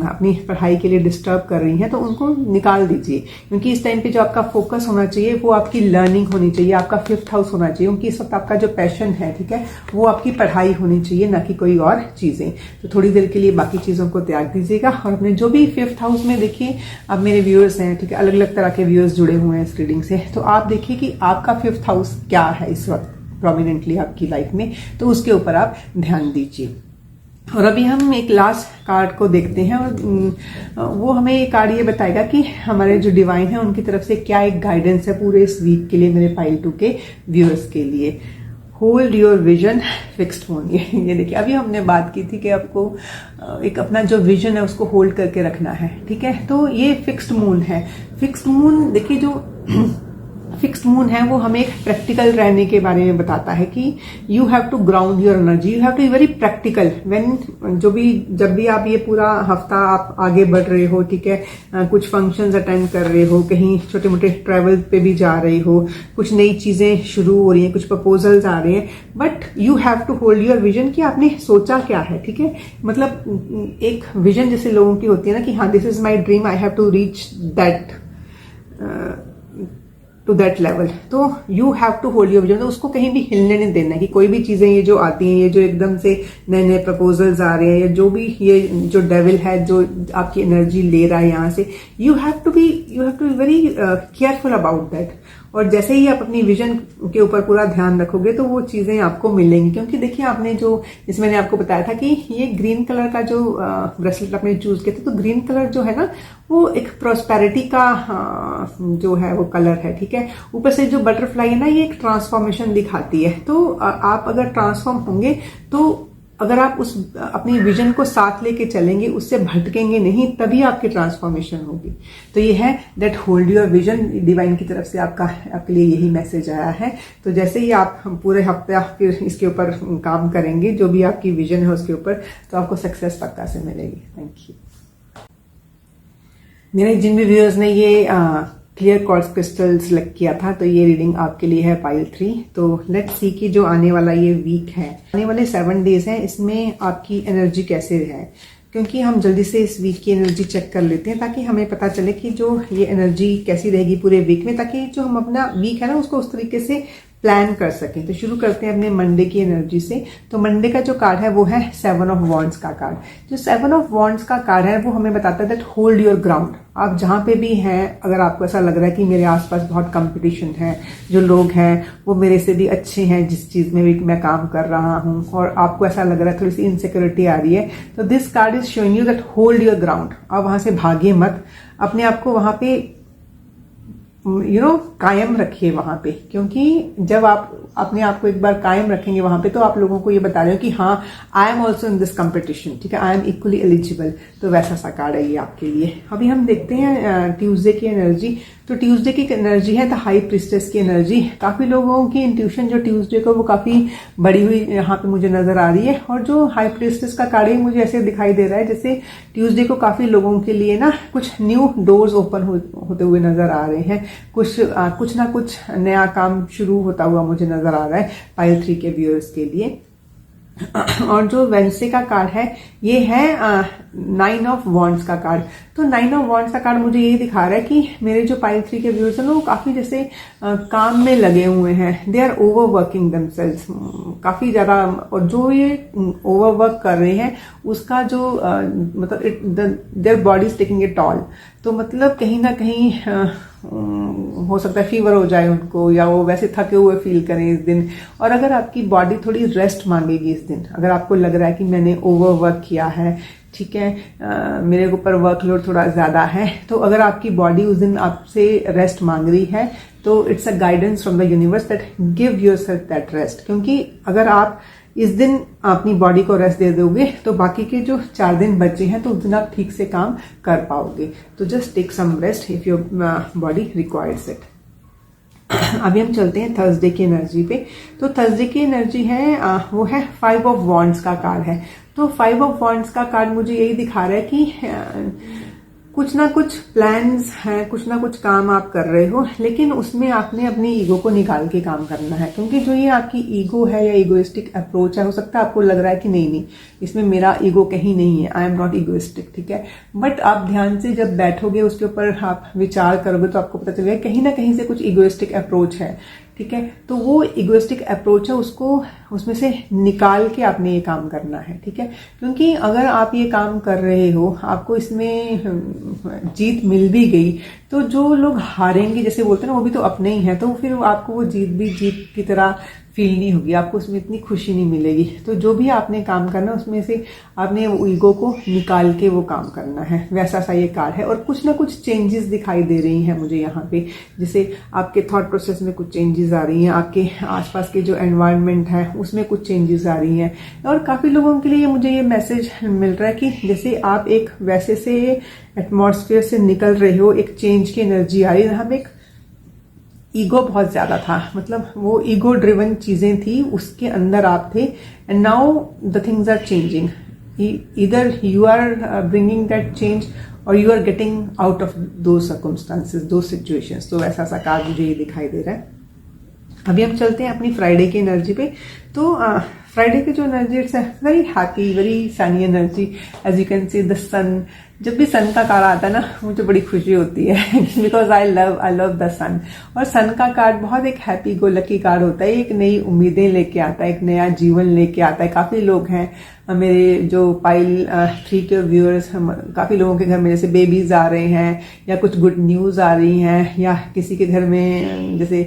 अपनी पढ़ाई के लिए डिस्टर्ब कर रही हैं, तो उनको निकाल दीजिए, क्योंकि इस टाइम पे जो आपका फोकस होना चाहिए वो आपकी लर्निंग होनी चाहिए, आपका फिफ्थ हाउस होना चाहिए, क्योंकि इस वक्त आपका जो पैशन है, ठीक है, वो आपकी पढ़ाई होनी चाहिए, ना कि कोई और चीजें। तो थोड़ी देर के लिए बाकी चीजों को त्याग दीजिएगा और अपने जो भी फिफ्थ हाउस में देखिए, अब मेरे व्यूअर्स हैं, ठीक है, अलग अलग तरह के व्यूअर्स जुड़े हुए हैं इस रीडिंग से, तो आप देखिए कि आपका फिफ्थ हाउस क्या है इस वक्त प्रोमिनेंटली आपकी लाइफ में, तो उसके ऊपर आप ध्यान दीजिए। और अभी हम एक लास्ट कार्ड को देखते हैं, और वो हमें ये कार्ड ये बताएगा कि हमारे जो डिवाइन है उनकी तरफ से क्या एक गाइडेंस है पूरे इस वीक के लिए, मेरे पाइल 2 के व्यूअर्स के लिए। Hold your vision fixed moon, ये देखिए, अभी हमने बात की थी कि आपको एक अपना जो विजन है उसको होल्ड करके रखना है, ठीक है। तो ये फिक्स्ड मून है। फिक्स्ड मून देखिए, जो फिक्स्ड मून है वो हमें एक प्रैक्टिकल रहने के बारे में बताता है कि you have to ground your energy, you have to be very practical when जब भी आप ये पूरा हफ्ता आप आगे बढ़ रहे हो, ठीक है, कुछ फंक्शंस अटेंड कर रहे हो, कहीं छोटे मोटे ट्रैवल पे भी जा रहे हो, कुछ नई चीजें शुरू हो रही हैं, कुछ प्रपोजल्स आ रहे हैं, but you have to hold your vision कि आपने सोचा क्या है, ठीक है। मतलब एक विजन जैसे लोगों की होती है ना कि हाँ, this is my dream, I have to reach that to that level. तो you have to hold your vision, तो उसको कहीं भी हिलने नहीं देना है कि कोई भी चीजें ये जो आती हैं, ये जो एकदम से नए नए प्रपोजल्स आ रहे हैं, या जो भी ये जो डेविल है जो आपकी एनर्जी ले रहा है यहाँ से, you have to be very careful about that. और जैसे ही आप अपनी विजन के ऊपर पूरा ध्यान रखोगे तो वो चीजें आपको मिलेंगी, क्योंकि देखिए आपने जो जैसे मैंने आपको बताया था कि ये ग्रीन कलर का जो ब्रेसलेट आपने चूज किया था, तो ग्रीन कलर जो है ना वो एक प्रोस्पेरिटी का जो है वो कलर है, ठीक है। ऊपर से जो बटरफ्लाई है ना, ये एक ट्रांसफॉर्मेशन दिखाती है। तो आप अगर ट्रांसफॉर्म होंगे, तो अगर आप उस अपनी विजन को साथ लेके चलेंगे, उससे भटकेंगे नहीं, तभी आपकी ट्रांसफॉर्मेशन होगी। तो ये है that hold your vision, divine की तरफ से आपके लिए यही मैसेज आया है। तो जैसे ही आप पूरे हफ्ते फिर इसके ऊपर काम करेंगे, जो भी आपकी विजन है उसके ऊपर, तो आपको सक्सेस पक्का से मिलेगी। Thank you. मेरे जिन भी व्यूअर्स ने ये क्लियर क्वार्ट्ज क्रिस्टल सिलेक्ट किया था, तो ये रीडिंग आपके लिए है पाइल 3। तो लेट्स सी कि जो आने वाला ये वीक है, आने वाले 7 डेज हैं, इसमें आपकी एनर्जी कैसे है, क्योंकि हम जल्दी से इस वीक की एनर्जी चेक कर लेते हैं ताकि हमें पता चले कि जो ये एनर्जी कैसी रहेगी पूरे वीक में, ताकि जो हम अपना वीक है ना उसको उस तरीके से प्लान कर सकें। तो शुरू करते हैं अपने मंडे की एनर्जी से। तो मंडे का जो कार्ड है वो है 7 ऑफ वॉन्ड्स का कार्ड। जो 7 ऑफ वॉन्ड्स का कार्ड है वो हमें बताता है दैट होल्ड योर ग्राउंड। आप जहां पे भी हैं, अगर आपको ऐसा लग रहा है कि मेरे आसपास बहुत कंपटीशन है, जो लोग हैं वो मेरे से भी अच्छे हैं जिस चीज में भी मैं काम कर रहा हूं, और आपको ऐसा लग रहा है थोड़ी सी इनसिक्योरिटी आ रही है, तो this card is showing you that hold your ground. आप वहां से भागिए मत, अपने आप को वहां पे कायम रखिए वहां पे, क्योंकि जब आप अपने आप को एक बार कायम रखेंगे वहां पे, तो आप लोगों को ये बता रहे हो कि हाँ, I am also in this competition, ठीक है, आई एम इक्वली एलिजिबल। तो वैसा सा कार्ड है ये आपके लिए। अभी हम देखते हैं ट्यूसडे की एनर्जी। तो ट्यूसडे की एनर्जी है द हाई प्रिस्टेस की एनर्जी। काफी लोगों की इंट्यूशन जो ट्यूसडे को वो काफी बड़ी हुई यहाँ पे मुझे नजर आ रही है, और जो हाई प्रिस्टेस का कार्ड है मुझे ऐसे दिखाई दे रहा है जैसे ट्यूसडे को काफी लोगों के लिए ना कुछ न्यू डोर्स ओपन होते हुए नजर आ रहे हैं, कुछ ना कुछ नया काम शुरू होता हुआ मुझे नजर आ रहा है पाइल 3 के व्यूअर्स के लिए। और जो वेडनेसडे का कार्ड है ये है 9 ऑफ वॉन्ड्स का कार्ड। तो 9 ऑफ वॉन्ड्स का कार्ड मुझे ये दिखा रहा है कि मेरे जो पाइल 3 के व्यूअर्स हैं वो काफी जैसे काम में लगे हुए हैं, they are over working themselves काफी ज्यादा, और जो ये ओवर वर्क कर रहे हैं उसका जो मतलब their body is taking it toll. तो मतलब कहीं ना कहीं हो सकता है फीवर हो जाए उनको, या वो वैसे थके हुए फील करें इस दिन। और अगर आपकी बॉडी थोड़ी रेस्ट मांगेगी इस दिन, अगर आपको लग रहा है कि मैंने ओवर वर्क किया है, ठीक है, मेरे ऊपर वर्कलोड थोड़ा ज्यादा है, तो अगर आपकी बॉडी उस दिन आपसे रेस्ट मांग रही है तो it's a guidance from the universe that give yourself that rest. क्योंकि अगर आप इस दिन अपनी बॉडी को रेस्ट दे दोगे तो बाकी के जो 4 दिन बचे हैं तो उस दिन आप ठीक से काम कर पाओगे। तो just take some rest if your body requires it. अभी हम चलते हैं थर्सडे की एनर्जी पे। तो थर्सडे की एनर्जी है वो है 5 ऑफ वॉन्ड्स का कार्ड है। तो 5 ऑफ वॉन्ड्स का कार्ड मुझे यही दिखा रहा है कि कुछ ना कुछ प्लान्स हैं, कुछ ना कुछ काम आप कर रहे हो, लेकिन उसमें आपने अपनी ईगो को निकाल के काम करना है। क्योंकि जो ये आपकी ईगो है या ईगोइस्टिक अप्रोच है, हो सकता है आपको लग रहा है कि नहीं इसमें मेरा ईगो कहीं नहीं है, आई एम नॉट ईगोइस्टिक, ठीक है। बट आप ध्यान से जब बैठोगे उसके ऊपर आप विचार करोगे तो आपको पता चलेगा कहीं ना कहीं से कुछ ईगोइस्टिक अप्रोच है, ठीक है। तो वो इगोइस्टिक अप्रोच है, उसको उसमें से निकाल के आपने ये काम करना है, ठीक है। क्योंकि अगर आप ये काम कर रहे हो, आपको इसमें जीत मिल भी गई, तो जो लोग हारेंगे जैसे बोलते हैं ना, वो भी तो अपने ही हैं, तो फिर आपको वो जीत भी जीत की तरह फील नहीं होगी, आपको उसमें इतनी खुशी नहीं मिलेगी। तो जो भी आपने काम करना उसमें से आपने वो ईगो को निकाल के वो काम करना है, वैसा सा ये कार्ड है। और कुछ ना कुछ चेंजेस दिखाई दे रही हैं मुझे यहाँ पे, जैसे आपके थॉट प्रोसेस में कुछ चेंजेस आ रही हैं, आपके आसपास के जो एनवायरनमेंट है उसमें कुछ चेंजेस आ रही हैं। और काफी लोगों के लिए मुझे ये मैसेज मिल रहा है कि जैसे आप एक वैसे से एटमॉस्फेयर से निकल रहे हो, एक चेंज की एनर्जी आ रही है। हम एक ईगो बहुत ज्यादा था, मतलब वो ईगो ड्रिवन चीजें थी, उसके अंदर आप थे, and now the things are changing. Either you are bringing that change और you are getting out of those circumstances, those situations. तो वैसा सा कार्ड मुझे ये दिखाई दे रहा है। अभी हम चलते हैं अपनी फ्राइडे की एनर्जी पे। तो फ्राइडे की जो energy, it's very happy, very sunny energy. As you can see the sun, जब भी सन का कार्ड आता है ना मुझे बड़ी खुशी होती है बिकॉज आई लव द सन। और सन का कार्ड बहुत एक हैप्पी गो लकी कार्ड होता है, एक नई उम्मीदें लेके आता है, एक नया जीवन लेके आता है। काफी लोग हैं मेरे जो पाइल 3 के व्यूअर्स, काफी लोगों के घर में जैसे बेबीज आ रहे हैं या कुछ गुड न्यूज आ रही हैं, या किसी के घर में जैसे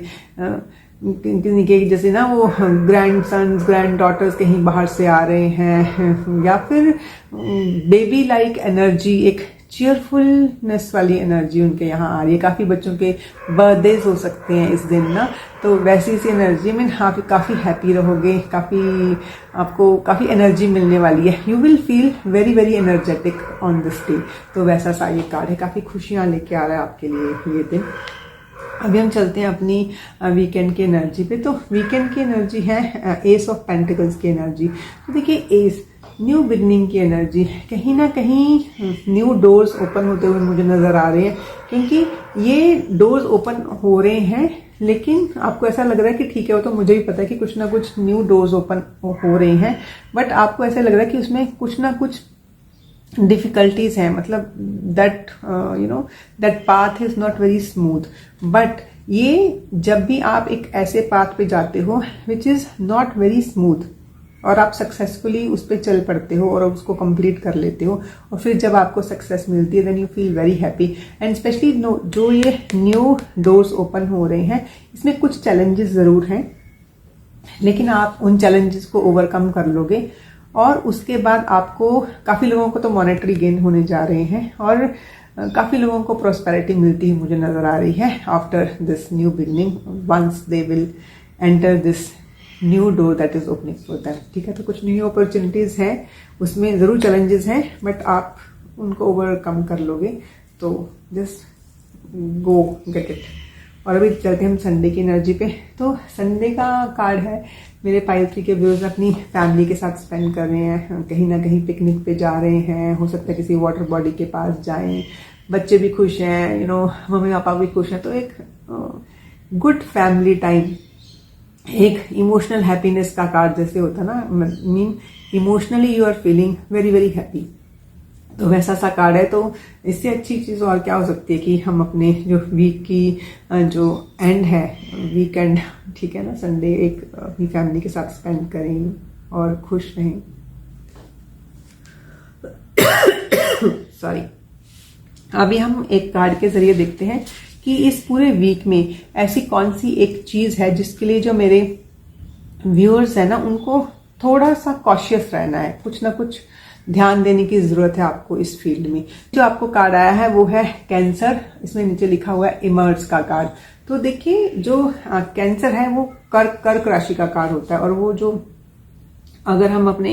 किसी के जैसे ना वो ग्रैंड सन्स ग्रैंड डॉटर्स कहीं बाहर से आ रहे हैं, या फिर बेबी लाइक एनर्जी, एक चीयरफुलनेस वाली एनर्जी उनके यहाँ आ रही है। काफी बच्चों के बर्थडेज हो सकते हैं इस दिन ना, तो वैसी सी एनर्जी में आप काफी हैप्पी रहोगे, आपको काफी एनर्जी मिलने वाली है। You will feel very very energetic on this day. तो वैसा सा ये कार्ड है, काफी खुशियां लेके आ रहा है आपके लिए ये दिन। अभी हम चलते हैं अपनी वीकेंड की एनर्जी पे। तो वीकेंड की एनर्जी है एस ऑफ पेंटिकल्स की एनर्जी। तो देखिए एस न्यू बिगनिंग की एनर्जी, कहीं ना कहीं न्यू डोर्स ओपन होते हुए मुझे नजर आ रहे हैं, क्योंकि ये डोर्स ओपन हो रहे हैं, लेकिन आपको ऐसा लग रहा है कि ठीक है, वो तो मुझे भी पता है कि कुछ ना कुछ न्यू डोर्स ओपन हो रहे हैं, बट आपको ऐसा लग रहा है कि उसमें कुछ ना कुछ डिफिकल्टीज हैं, मतलब that that path is not very smooth. But ये जब भी आप एक ऐसे पाथ पे जाते हो which is not very smooth और आप सक्सेसफुली उस पर चल पड़ते हो और उसको कंप्लीट कर लेते हो, और फिर जब आपको सक्सेस मिलती है then you feel very happy. And specially जो ये न्यू डोर्स ओपन हो रहे हैं, इसमें कुछ चैलेंजेस जरूर हैं, लेकिन आप उन चैलेंजेस को ओवरकम कर लोगे। और उसके बाद आपको, काफी लोगों को तो मॉनेटरी गेन होने जा रहे हैं, और काफी लोगों को प्रॉस्पेरिटी मिलती हुई मुझे नजर आ रही है after this new beginning, once they will enter this new door that is opening for them. ठीक है, तो कुछ न्यू अपॉर्चुनिटीज हैं, उसमें जरूर चैलेंजेस हैं, बट आप उनको ओवरकम कर लोगे, तो जस्ट गो गेट इट। और अभी चलते हैं हम संडे की एनर्जी पे। तो संडे का कार्ड है, मेरे पाइल 3 के व्यूअर्स अपनी फैमिली के साथ स्पेंड कर रहे हैं, कहीं ना कहीं पिकनिक पे जा रहे हैं, हो सकता है किसी वाटर बॉडी के पास जाएं, बच्चे भी खुश हैं, मम्मी पापा भी खुश हैं, तो एक गुड फैमिली टाइम, एक इमोशनल हैप्पीनेस का कार्ड जैसे होता ना, mean emotionally you are feeling very very happy, तो वैसा सा कार्ड है। तो इससे अच्छी चीज और क्या हो सकती है कि हम अपने जो वीक की जो एंड है, वीकेंड, ठीक है ना, संडे एक अपनी फैमिली के साथ स्पेंड करें और खुश रहें। सॉरी। अभी हम एक कार्ड के जरिए देखते हैं कि इस पूरे वीक में ऐसी कौन सी एक चीज है जिसके लिए जो मेरे व्यूअर्स है ना, उनको थोड़ा सा कॉशियस रहना है, कुछ ना कुछ ध्यान देने की जरूरत है आपको इस फील्ड में। जो आपको कार्ड आया है वो है कैंसर, इसमें नीचे लिखा हुआ है इमर्ज का कार्ड। तो देखिए जो कैंसर है वो कर्क राशि का कार्ड होता है, और वो जो अगर हम अपने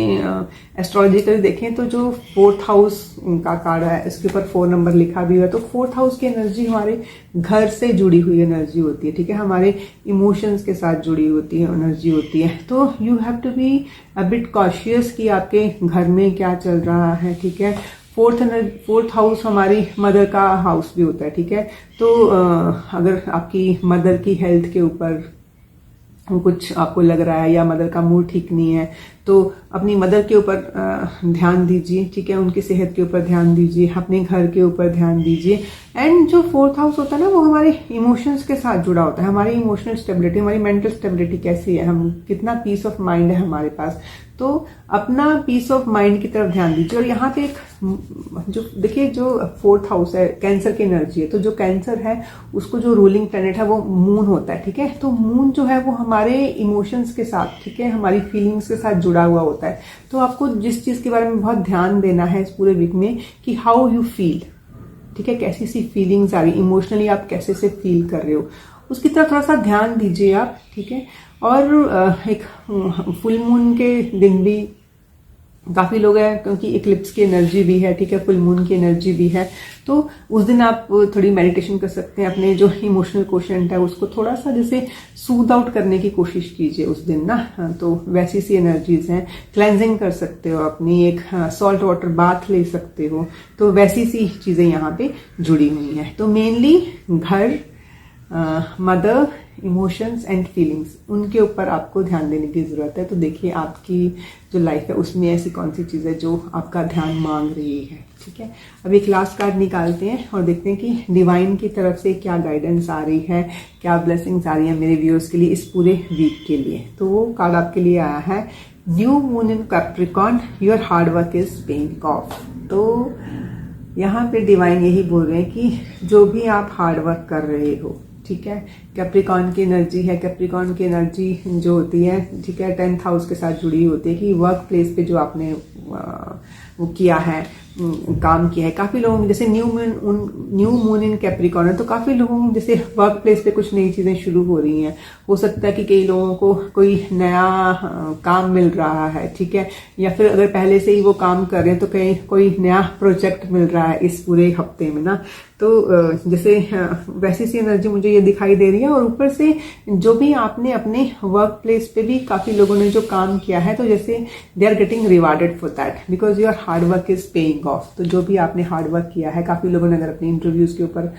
एस्ट्रोलॉजिकली देखें तो जो 4th हाउस का कार्ड है इसके ऊपर 4 नंबर लिखा भी हुआ है, तो 4th हाउस की एनर्जी हमारे घर से जुड़ी हुई एनर्जी होती है, ठीक है, हमारे इमोशंस के साथ जुड़ी होती है एनर्जी होती है। तो you have to be a bit cautious कि आपके घर में क्या चल रहा है, ठीक है। 4th हाउस हमारी मदर का हाउस भी होता है, ठीक है। तो अगर आपकी मदर की हेल्थ के ऊपर कुछ आपको लग रहा है या मदर का मूड ठीक नहीं है तो अपनी मदर के ऊपर ध्यान दीजिए, ठीक है, उनकी सेहत के ऊपर ध्यान दीजिए, अपने घर के ऊपर ध्यान दीजिए। एंड जो 4th हाउस होता है ना वो हमारे इमोशंस के साथ जुड़ा होता है, हमारी इमोशनल स्टेबिलिटी, हमारी मेंटल स्टेबिलिटी कैसी है, हम कितना पीस ऑफ माइंड है हमारे पास, तो अपना पीस ऑफ माइंड की तरफ ध्यान दीजिए। और यहाँ पे एक जो देखिए जो 4th हाउस है कैंसर की एनर्जी है, तो जो कैंसर है उसको जो रूलिंग प्लेनेट है वो मून होता है, ठीक है। तो मून जो है वो हमारे इमोशंस के साथ, ठीक है, हमारी फीलिंग्स के साथ जुड़ा हुआ होता है। तो आपको जिस चीज के बारे में बहुत ध्यान देना है इस पूरे वीक में कि हाउ यू फील, ठीक है, कैसी सी फीलिंग्स आ रही, इमोशनली आप कैसे से फील कर रहे हो, उसकी तरफ थोड़ा सा ध्यान दीजिए आप, ठीक है। और एक फुल मून के दिन भी काफी लोग हैं क्योंकि इक्लिप्स की एनर्जी भी है, ठीक है, फुल मून की एनर्जी भी है, तो उस दिन आप थोड़ी मेडिटेशन कर सकते हैं, अपने जो इमोशनल क्वोशंट है उसको थोड़ा सा जैसे सूद आउट करने की कोशिश कीजिए उस दिन ना। तो वैसी सी एनर्जीज हैं, क्लेंजिंग कर सकते हो अपनी, एक सॉल्ट वाटर बाथ ले सकते हो, तो वैसी सी चीजें यहाँ पे जुड़ी हुई हैं। तो मेनली घर, मदर, इमोशंस एंड फीलिंग्स, उनके ऊपर आपको ध्यान देने की जरूरत है। तो देखिए आपकी जो लाइफ है उसमें ऐसी कौन सी चीज है जो आपका ध्यान मांग रही है, ठीक है। अब एक लास्ट कार्ड निकालते हैं और देखते हैं कि डिवाइन की तरफ से क्या गाइडेंस आ रही है, क्या ब्लेसिंग्स आ रही है मेरे व्यूअर्स के लिए इस पूरे वीक के लिए। तो वो कार्ड आपके लिए आया है new moon in Capricorn, your hard work is paying off. तो यहाँ पे डिवाइन यही बोल रहे हैं कि जो भी आप हार्ड वर्क कर रहे हो, ठीक है, कैप्रिकॉर्न की एनर्जी है, कैप्रिकॉर्न की एनर्जी जो होती है, ठीक है, 10th हाउस के साथ जुड़ी होती है कि वर्क प्लेस पे जो आपने वो किया है, काम किया है। काफी लोगों जैसे न्यू मून इन कैप्रिकॉर्न है, तो काफी लोगों जैसे वर्क प्लेस पे कुछ नई चीजें शुरू हो रही हैं, हो सकता है कि कई लोगों को कोई नया काम मिल रहा है, ठीक है, या फिर अगर पहले से ही वो काम कर रहे हैं तो कहीं कोई नया प्रोजेक्ट मिल रहा है इस पूरे हफ्ते में ना। तो जैसे वैसी सी एनर्जी मुझे ये दिखाई दे रही है। और ऊपर से जो भी आपने अपने वर्क प्लेस पे भी काफी लोगों ने जो काम किया है, तो जैसे they are getting rewarded for that because your hard work is paying off. तो जो भी आपने हार्ड वर्क किया है, काफी लोगों ने अगर अपने इंटरव्यूज के ऊपर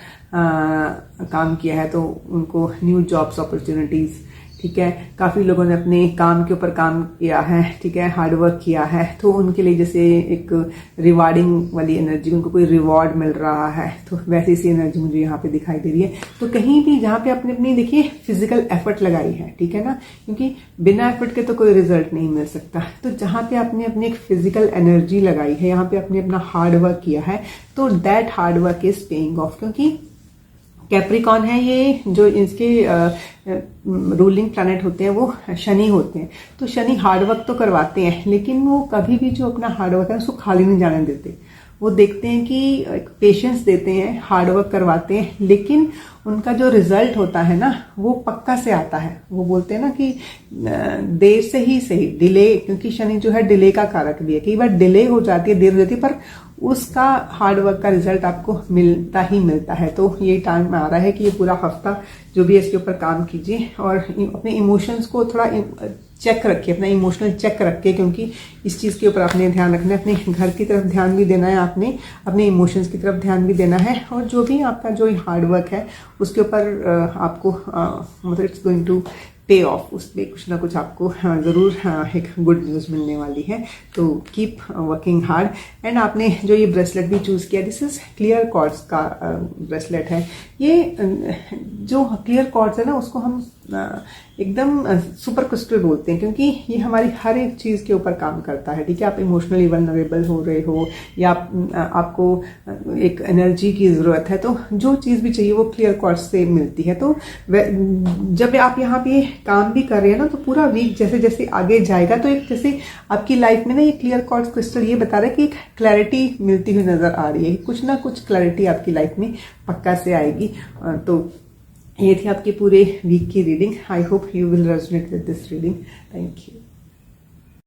काम किया है तो उनको न्यू जॉब्स अपॉर्चुनिटीज, ठीक है, काफी लोगों ने अपने काम के ऊपर काम किया है, ठीक है, हार्ड वर्क किया है, तो उनके लिए जैसे एक रिवार्डिंग वाली एनर्जी, उनको कोई रिवॉर्ड मिल रहा है, तो वैसी सी एनर्जी मुझे यहाँ पे दिखाई दे रही है। तो कहीं भी जहाँ पे आपने अपनी देखिए फिजिकल एफर्ट लगाई है, ठीक है ना, क्योंकि बिना एफर्ट के तो कोई रिजल्ट नहीं मिल सकता। तो जहाँ पे आपने अपनी एक फिजिकल एनर्जी लगाई है, यहाँ पे आपने अपना हार्ड वर्क किया है, तो that hard work is paying of. क्योंकि कैप्रिकॉर्न है ये, जो इसके रूलिंग प्लैनेट होते हैं वो शनि होते हैं। तो शनि हार्ड वर्क तो करवाते हैं, लेकिन वो कभी भी जो अपना हार्ड वर्क है उसको खाली नहीं जाने देते। वो देखते हैं कि पेशेंस देते हैं, हार्ड वर्क करवाते हैं, लेकिन उनका जो रिजल्ट होता है ना वो पक्का से आता है। वो बोलते हैं ना कि देर से ही सही, डिले, क्योंकि शनि जो है डिले का कारक भी है, कई बार डिले हो जाती है, देर हो जाती है, पर उसका हार्ड वर्क का रिजल्ट आपको मिलता ही मिलता है। तो ये टाइम आ रहा है कि ये पूरा हफ्ता जो भी है इसके ऊपर काम कीजिए और अपने इमोशंस को थोड़ा चेक रखिए, अपना इमोशनल चेक रखिए, क्योंकि इस चीज के ऊपर आपने ध्यान रखना है। अपने घर की तरफ ध्यान भी देना है, आपने अपने इमोशंस की तरफ ध्यान भी देना है, और जो भी आपका जो हार्ड वर्क है उसके ऊपर आपको मतलब इट्स गोइंग टू पे ऑफ, उसमें कुछ ना कुछ आपको जरूर एक गुड न्यूज मिलने वाली है। तो कीप वर्किंग हार्ड। एंड आपने जो ये ब्रेसलेट भी चूज किया, दिस इज क्लियर कॉर्ड्स का ब्रेसलेट है। ये जो क्लियर कॉर्ड्स है ना उसको हम एकदम सुपर क्रिस्टल बोलते हैं, क्योंकि ये हमारी हर एक चीज के ऊपर काम करता है, ठीक है। आप इमोशनली वल्नरेबल हो रहे हो या आपको एक एनर्जी की जरूरत है, तो जो चीज भी चाहिए वो क्लियर कॉर्ड्स से मिलती है। तो जब आप यहाँ पे काम भी कर रहे हैं ना, तो पूरा वीक जैसे जैसे आगे जाएगा, तो एक जैसे आपकी लाइफ में ना ये क्लियर कॉर्ड्स क्रिस्टल ये बता रहा है कि एक क्लैरिटी मिलती हुई नजर आ रही है, कुछ ना कुछ क्लैरिटी आपकी लाइफ में पक्का से आएगी। तो ये थी आपकी पूरे वीक की reading. I hope you will resonate with this reading. Thank you.